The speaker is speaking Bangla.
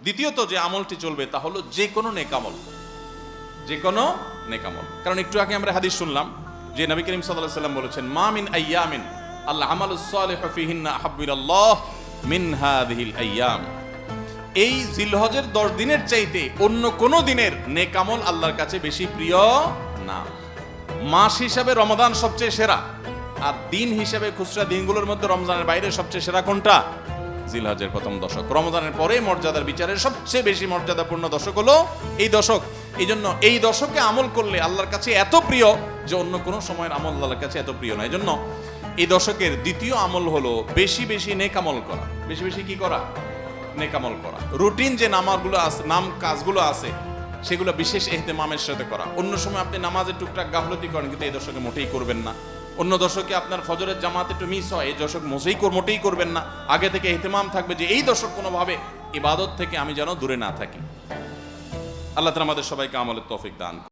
দ্বিতীয়ত যে আমলটি চলবে তা হলো যে কোনো নেকামল, যে কোনো নেকামল। কারণ একটু আগে আমরা হাদিস শুনলাম যে নবী করিম সাল্লাল্লাহু আলাইহি ওয়াসাল্লাম বলেছেন, মা মিন আইয়ামিন আল্লাহ আমালুস সালিহু ফিহিন্না আহাব্বু ইলাল্লাহ মিন হাযিহিল আইয়াম। এই জিলহজের 10 দিনের চাইতে অন্য কোন দিনের নেকামল আল্লাহর কাছে বেশি প্রিয় না। মাস হিসাবে রমাদান সবচেয়ে সেরা, আর দিন হিসাবে খুচরা দিনগুলোর মধ্যে রমজানের বাইরে সবচেয়ে সেরা কোনটা? জিলহজের প্রথম দশক। রমজানের পরে মর্যাদার বিচারের সবচেয়ে বেশি মর্যাদাপূর্ণ দশক হলো এই দশক। এই জন্য এই দশকে আমল করলে আল্লাহর কাছে এত প্রিয় যে অন্য কোনো সময়ের আমল আল্লাহর কাছে এত প্রিয় না। এই জন্য এই দশকের দ্বিতীয় আমল হলো বেশি বেশি নেকামল করা। বেশি বেশি কি করা? নেকামল করা। রুটিন যে নামাজগুলো আছে, কাজগুলো আছে, সেগুলো বিশেষ ইহতেমামের সাথে করা। অন্য সময় আপনি নামাজে টুকটাক গাফলতি করেন, কিন্তু এই দশকে মোটেই করবেন না। অন্য দশকে আপনার ফজরের জামাত একটু মিস হয়, এই দশক মোটেই করবেন না। আগে থেকে ইহতেমাম থাকবে যে এই দশক কোনোভাবে ইবাদত থেকে আমি যেন দূরে না থাকি। আল্লাহ তাআলা আমাদের সবাইকে আমলের তৌফিক দান।